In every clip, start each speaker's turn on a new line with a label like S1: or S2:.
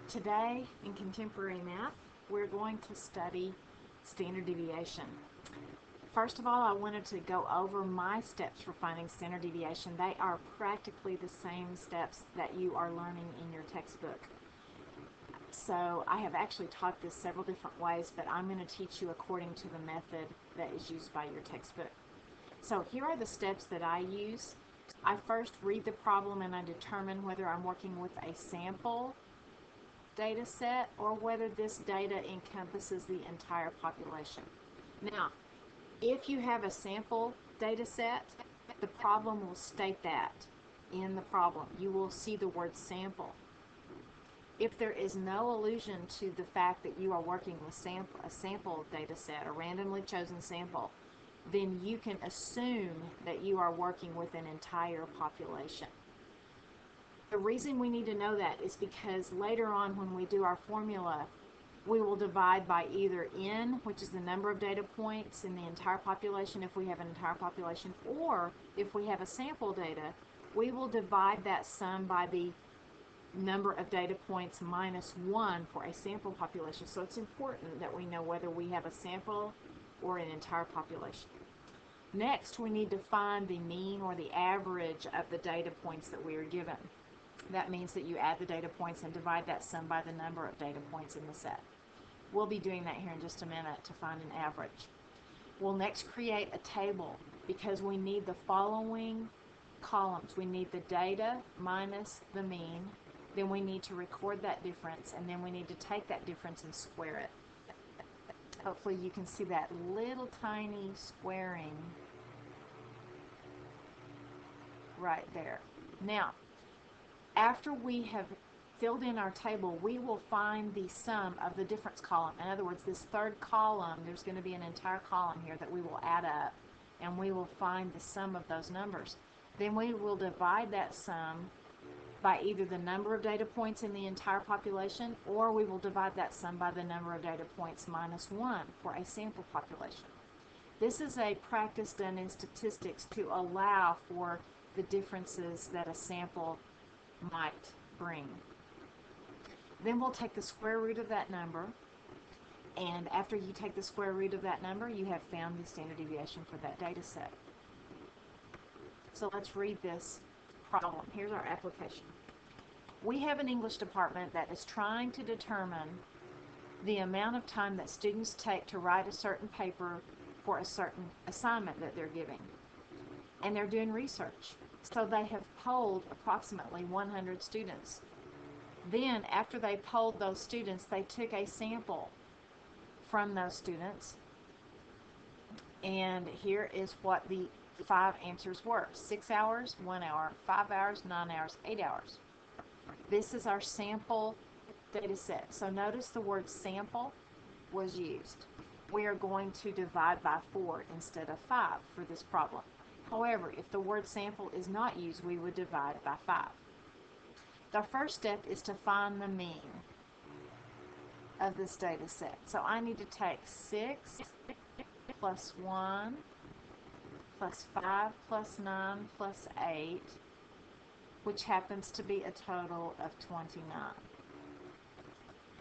S1: Today in contemporary math, we're going to study standard deviation. First of all, I wanted to go over my steps for finding standard deviation. They are practically the same steps that you are learning in your textbook. So I have actually taught this several different ways, but I'm going to teach you according to the method that is used by your textbook. So here are the steps that I use. I first read the problem and I determine whether I'm working with a sample data set or whether this data encompasses the entire population. Now, if you have a sample data set, the problem will state that in the problem. You will see the word sample. If there is no allusion to the fact that you are working with a sample data set, a randomly chosen sample, then you can assume that you are working with an entire population. The reason we need to know that is because later on when we do our formula, we will divide by either n, which is the number of data points in the entire population if we have an entire population, or if we have a sample data, we will divide that sum by the number of data points minus 1 for a sample population. So it's important that we know whether we have a sample or an entire population. Next, we need to find the mean or the average of the data points that we are given. That means that you add the data points and divide that sum by the number of data points in the set. We'll be doing that here in just a minute to find an average. We'll next create a table because we need the following columns. We need the data minus the mean, then we need to record that difference, and then we need to take that difference and square it. Hopefully you can see that little tiny squaring right there. Now, after we have filled in our table, we will find the sum of the difference column. In other words, this third column, there's going to be an entire column here that we will add up, and we will find the sum of those numbers. Then we will divide that sum by either the number of data points in the entire population, or we will divide that sum by the number of data points minus 1 for a sample population. This is a practice done in statistics to allow for the differences that a sample might bring. Then we'll take the square root of that number, and after you take the square root of that number, you have found the standard deviation for that data set. So let's read this problem. Here's our application. We have an English department that is trying to determine the amount of time that students take to write a certain paper for a certain assignment that they're giving. And they're doing research. So they have polled approximately 100 students. Then, after they polled those students, they took a sample from those students. And here is what the 5 answers were. 6 hours, 1 hour, 5 hours, 9 hours, 8 hours. This is our sample data set. So notice the word sample was used. We are going to divide by 4 instead of 5 for this problem. However, if the word sample is not used, we would divide by 5. The first step is to find the mean of this data set. So I need to take 6 plus 1 plus 5 plus 9 plus 8, which happens to be a total of 29.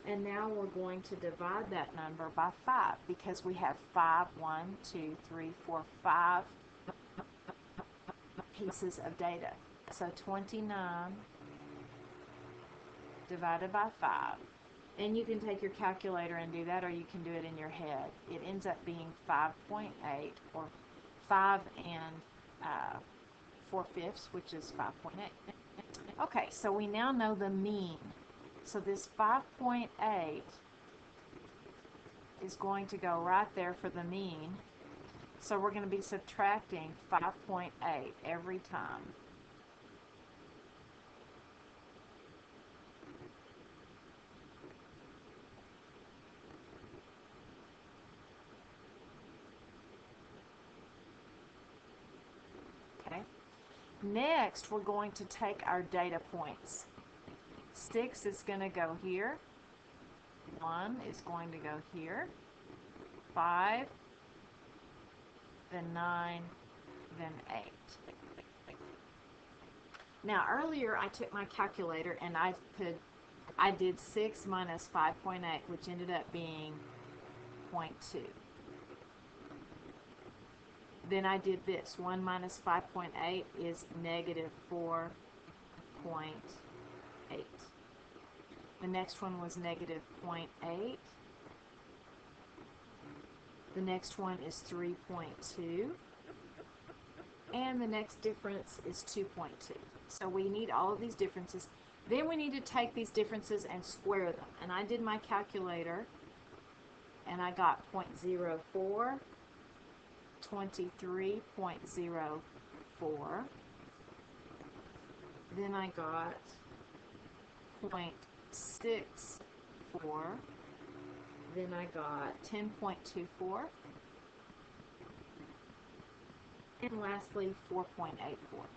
S1: And now we're going to divide that number by 5 because we have 5, 1, 2, 3, 4, 5 pieces of data. So 29 divided by 5. And you can take your calculator and do that, or you can do it in your head. It ends up being 5.8, or 5 and 4/5, which is 5.8. Okay, so we now know the mean. So this 5.8 is going to go right there for the mean. So we're going to be subtracting 5.8 every time. Okay. Next, we're going to take our data points. 6 is going to go here. 1 is going to go here. 5, then 9, then 8. Now earlier I took my calculator and I put I did 6 minus 5.8, which ended up being 0.2. Then I did this. 1 minus 5.8 is negative 4.8. The next one was negative 0.8. The next one is 3.2. And the next difference is 2.2. So we need all of these differences. Then we need to take these differences and square them. And I did my calculator, and I got 0.04, 23.04. Then I got 0.64. Then I got 10.24. And lastly, 4.84.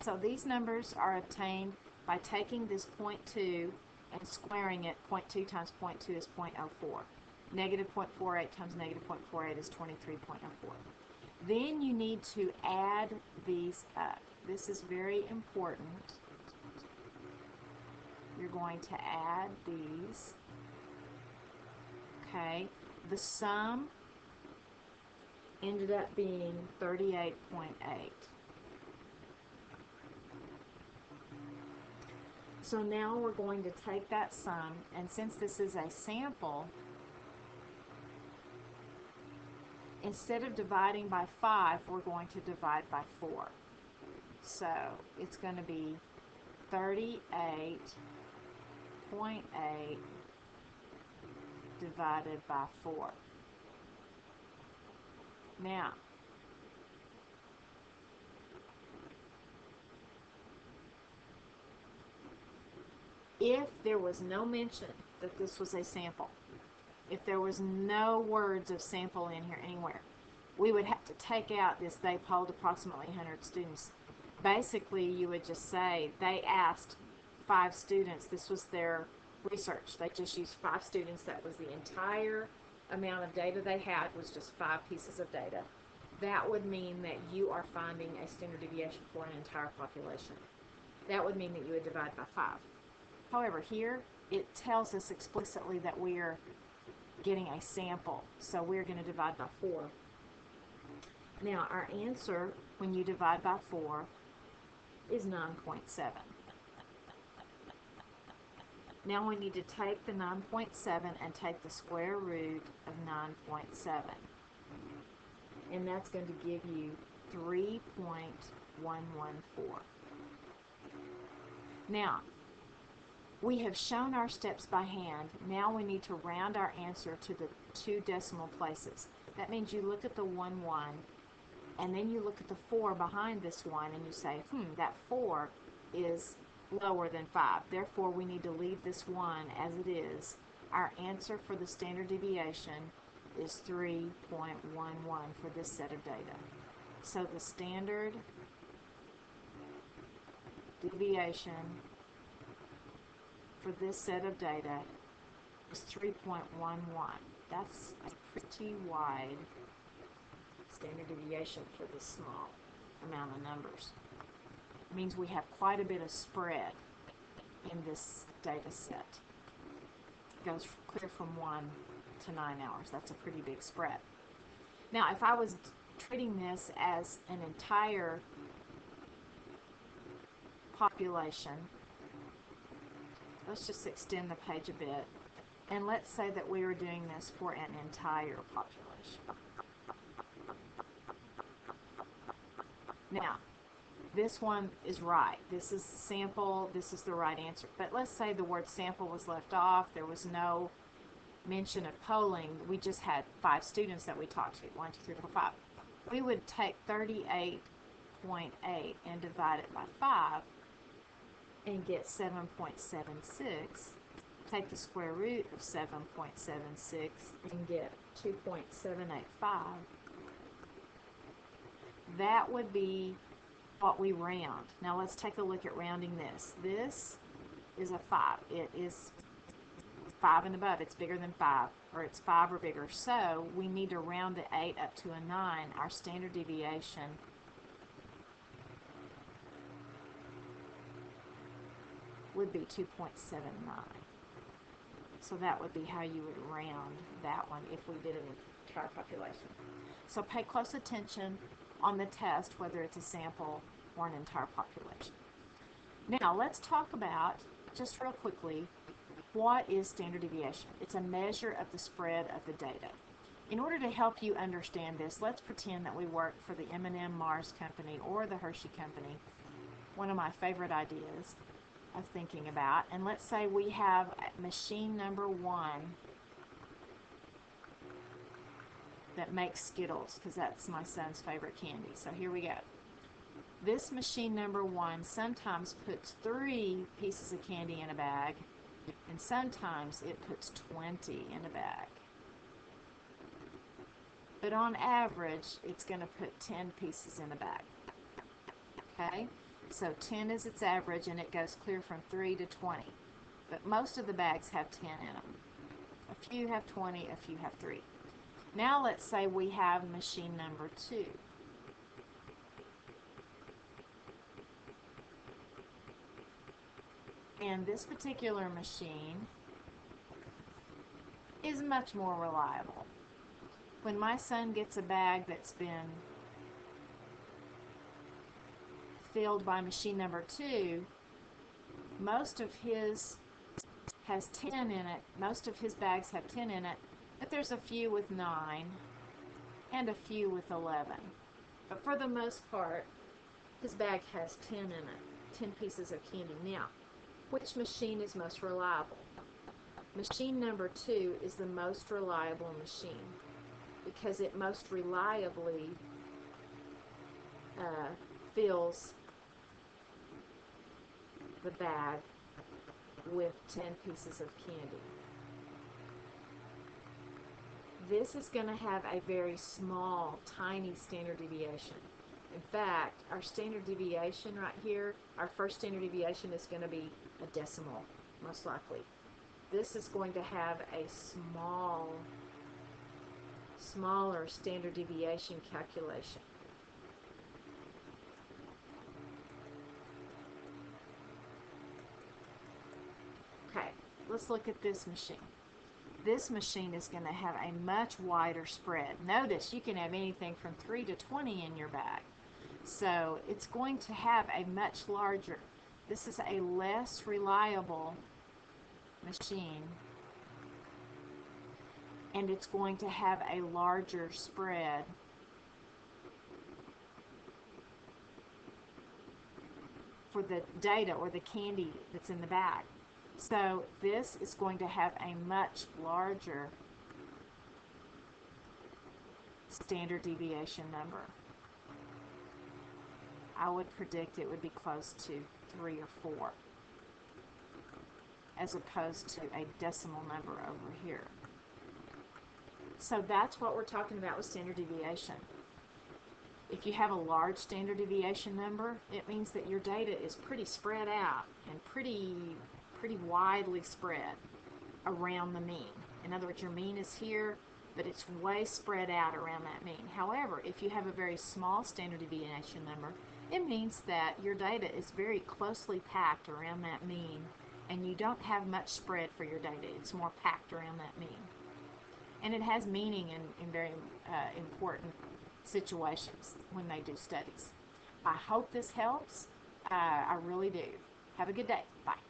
S1: So these numbers are obtained by taking this 0.2 and squaring it. 0.2 times 0.2 is 0.04. Negative 0.48 times negative 0.48 is 23.04. Then you need to add these up. This is very important. You're going to add these. Okay. The sum ended up being 38.8. So now we're going to take that sum, and since this is a sample, instead of dividing by 5, we're going to divide by 4. So it's going to be 38.8 divided by 4. Now, if there was no mention that this was a sample, if there was no words of sample in here anywhere, we would have to take out this they polled approximately 100 students. Basically, you would just say they asked 5 students. This was their research. They just used 5 students. That was the entire amount of data they had, was just 5 pieces of data. That would mean that you are finding a standard deviation for an entire population. That would mean that you would divide by 5. However, here it tells us explicitly that we are getting a sample, so we're going to divide by 4. Now, our answer when you divide by 4 is 9.7. Now we need to take the 9.7 and take the square root of 9.7. And that's going to give you 3.114. Now, we have shown our steps by hand. Now we need to round our answer to the 2 decimal places. That means you look at the 1, 1, and then you look at the 4 behind this 1, and you say, that 4 is lower than 5. Therefore, we need to leave this 1 as it is. Our answer for the standard deviation is 3.11 for this set of data. So the standard deviation for this set of data is 3.11. That's a pretty wide standard deviation for this small amount of numbers. It means we have quite a bit of spread in this data set. It goes clear from 1 to 9 hours. That's a pretty big spread. Now, if I was treating this as an entire population, let's just extend the page a bit, and let's say that we were doing this for an entire population. Now, this one is right. This is sample. This is the right answer. But let's say the word sample was left off. There was no mention of polling. We just had 5 students that we talked to. 1, 2, 3, 4, 5. We would take 38.8 and divide it by 5 and get 7.76. Take the square root of 7.76 and get 2.785. That would be what we round. Now let's take a look at rounding this. This is a 5. It is 5 and above. It's bigger than 5, or it's 5 or bigger. So we need to round the 8 up to a 9. Our standard deviation would be 2.79. So that would be how you would round that one if we did an entire population. So pay close attention on the test, whether it's a sample or an entire population. Now let's talk about, just real quickly, what is standard deviation? It's a measure of the spread of the data. In order to help you understand this, let's pretend that we work for the M&M Mars Company or the Hershey Company, one of my favorite ideas of thinking about. And let's say we have machine number 1 that makes Skittles, because that's my son's favorite candy. So here we go. This machine number 1 sometimes puts 3 pieces of candy in a bag, and sometimes it puts 20 in a bag. But on average, it's going to put 10 pieces in a bag. Okay? So 10 is its average, and it goes clear from 3 to 20. But most of the bags have 10 in them. A few have 20, a few have 3. Now let's say we have machine number 2. And this particular machine is much more reliable. When my son gets a bag that's been filled by machine number 2, most of his has 10 in it. Most of his bags have 10 in it, but there's a few with 9 and a few with 11. But for the most part, his bag has 10 in it, 10 pieces of candy. Now, which machine is most reliable? Machine number 2 is the most reliable machine because it most reliably fills the bag with 10 pieces of candy. This is going to have a very small, tiny standard deviation. In fact, our standard deviation right here, our first standard deviation is going to be a decimal, most likely. This is going to have a smaller standard deviation calculation. Okay, let's look at this machine. This machine is going to have a much wider spread. Notice you can have anything from 3 to 20 in your bag. So it's going to have a much larger, this is a less reliable machine, and it's going to have a larger spread for the data or the candy that's in the bag. So this is going to have a much larger standard deviation number. I would predict it would be close to 3 or 4 as opposed to a decimal number over here. So that's what we're talking about with standard deviation. If you have a large standard deviation number, it means that your data is pretty spread out and pretty widely spread around the mean. In other words, your mean is here, but it's way spread out around that mean. However, if you have a very small standard deviation number, it means that your data is very closely packed around that mean, and you don't have much spread for your data. It's more packed around that mean. And it has meaning in very important situations when they do studies. I hope this helps. I really do. Have a good day. Bye.